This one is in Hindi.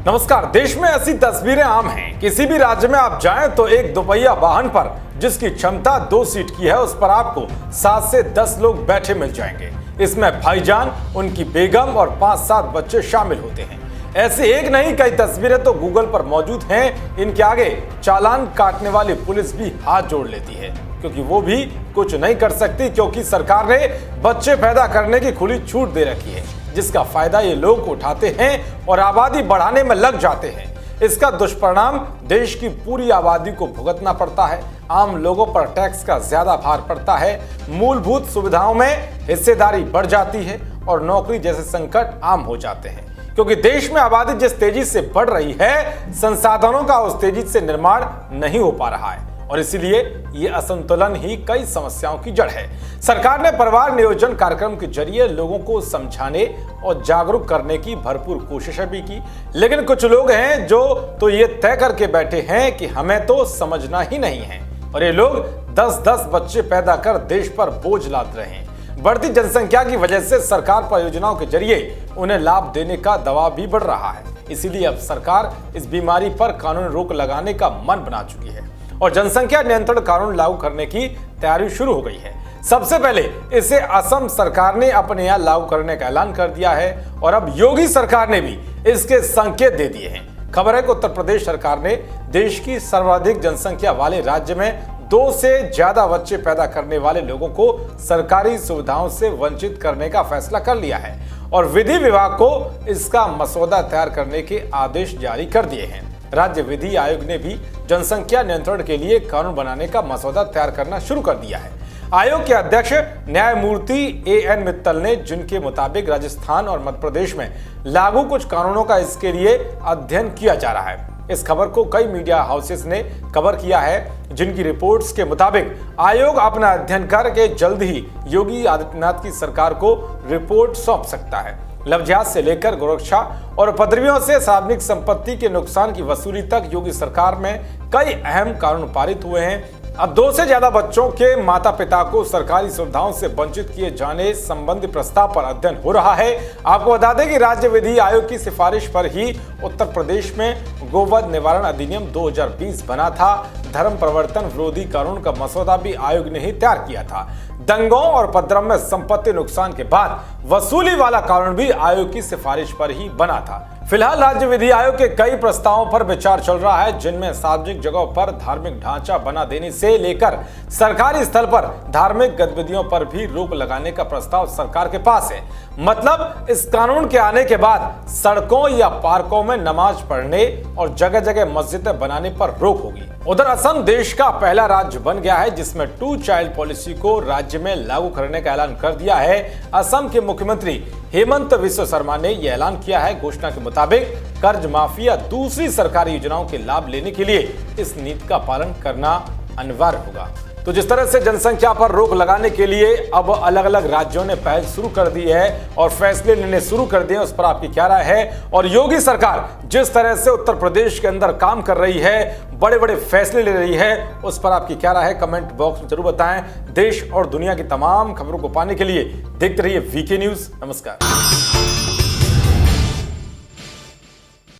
नमस्कार। देश में ऐसी तस्वीरें आम हैं। किसी भी राज्य में आप जाएं तो एक दोपहिया वाहन पर जिसकी क्षमता 2 सीट की है, उस पर आपको 7 से 10 लोग बैठे मिल जाएंगे। इसमें भाईजान, उनकी बेगम और 5-7 बच्चे शामिल होते हैं। ऐसे एक नहीं कई तस्वीरें तो गूगल पर मौजूद हैं। इनके आगे चालान काटने वाली पुलिस भी हाथ जोड़ लेती है, क्योंकि वो भी कुछ नहीं कर सकती, क्योंकि सरकार ने बच्चे पैदा करने की खुली छूट दे रखी है, जिसका फायदा ये लोग उठाते हैं और आबादी बढ़ाने में लग जाते हैं। इसका दुष्परिणाम देश की पूरी आबादी को भुगतना पड़ता है। आम लोगों पर टैक्स का ज्यादा भार पड़ता है, मूलभूत सुविधाओं में हिस्सेदारी बढ़ जाती है और नौकरी जैसे संकट आम हो जाते हैं। क्योंकि देश में आबादी जिस तेजी से बढ़ रही है, संसाधनों का उस तेजी से निर्माण नहीं हो पा रहा है और इसीलिए ये असंतुलन ही कई समस्याओं की जड़ है। सरकार ने परिवार नियोजन कार्यक्रम के जरिए लोगों को समझाने और जागरूक करने की भरपूर कोशिशें भी की, लेकिन कुछ लोग हैं जो तो ये तय करके बैठे हैं कि हमें तो समझना ही नहीं है, और ये लोग 10-10 बच्चे पैदा कर देश पर बोझ लाद रहे हैं। बढ़ती जनसंख्या की वजह से सरकार परियोजनाओं के जरिए उन्हें लाभ देने का दबाव भी बढ़ रहा है। इसीलिए अब सरकार इस बीमारी पर कानूनी रोक लगाने का मन बना चुकी है और जनसंख्या नियंत्रण कानून लागू करने की तैयारी शुरू हो गई है। सबसे पहले इसे असम सरकार ने अपने यहाँ लागू करने का ऐलान कर दिया है और अब योगी सरकार ने भी इसके संकेत दे दिए हैं। खबर है कि उत्तर प्रदेश सरकार ने देश की सर्वाधिक जनसंख्या वाले राज्य में 2 से ज्यादा बच्चे पैदा करने वाले लोगों को सरकारी सुविधाओं से वंचित करने का फैसला कर लिया है और विधि विभाग को इसका मसौदा तैयार करने के आदेश जारी कर दिए हैं। राज्य विधि आयोग ने भी जनसंख्या नियंत्रण के लिए कानून बनाने का मसौदा तैयार करना शुरू कर दिया है। आयोग के अध्यक्ष न्यायमूर्ति A.N. मित्तल ने, जिनके मुताबिक राजस्थान और मध्य प्रदेश में लागू कुछ कानूनों का इसके लिए अध्ययन किया जा रहा है। इस खबर को कई मीडिया हाउसेस ने कवर किया है, जिनकी रिपोर्ट्स के मुताबिक आयोग अपना अध्ययन करके जल्द ही योगी आदित्यनाथ की सरकार को रिपोर्ट सौंप सकता है। लव जिहाद से लेकर गोरक्षा और उपद्रवियों से सार्वजनिक संपत्ति के नुकसान की वसूली तक योगी सरकार में कई अहम कानून पारित हुए हैं। अब 2 से ज्यादा बच्चों के माता पिता को सरकारी सुविधाओं से वंचित किए जाने संबंधी प्रस्ताव पर अध्ययन हो रहा है। आपको बता दें कि राज्य विधि आयोग की सिफारिश पर ही उत्तर प्रदेश में गोवध निवारण अधिनियम 2020 बना था। धर्म प्रवर्तन विरोधी कानून का मसौदा भी आयोग ने ही तैयार किया था। दंगों और उपद्रव में संपत्ति नुकसान के बाद वसूली वाला कानून भी आयोग की सिफारिश पर ही बना था। फिलहाल राज्य विधि आयोग के कई प्रस्तावों पर विचार चल रहा है, जिनमें सार्वजनिक जगहों पर धार्मिक ढांचा बना देने से लेकर सरकारी स्थल पर धार्मिक गतिविधियों पर भी रोक लगाने का प्रस्ताव सरकार के पास है। मतलब इस कानून के आने के बाद सड़कों या पार्कों में नमाज पढ़ने और जगह जगह मस्जिदें बनाने पर रोक होगी। उधर असम देश का पहला राज्य बन गया है जिसमें 2 चाइल्ड पॉलिसी को राज्य में लागू करने का ऐलान कर दिया है। असम के मुख्यमंत्री हेमंत बिस्वा शर्मा ने यह ऐलान किया है। घोषणा के मुताबिक कर्ज माफी या दूसरी सरकारी योजनाओं के लाभ लेने के लिए इस नीति का पालन करना अनिवार्य होगा। तो जिस तरह से जनसंख्या पर रोक लगाने के लिए अब अलग अलग राज्यों ने पहल शुरू कर दी है और फैसले लेने शुरू कर दिए, उस पर आपकी क्या राय है? और योगी सरकार जिस तरह से उत्तर प्रदेश के अंदर काम कर रही है, बड़े बड़े फैसले ले रही है, उस पर आपकी क्या राय है? कमेंट बॉक्स में जरूर बताएं। देश और दुनिया की तमाम खबरों को पाने के लिए देखते रहिए वीके न्यूज। नमस्कार।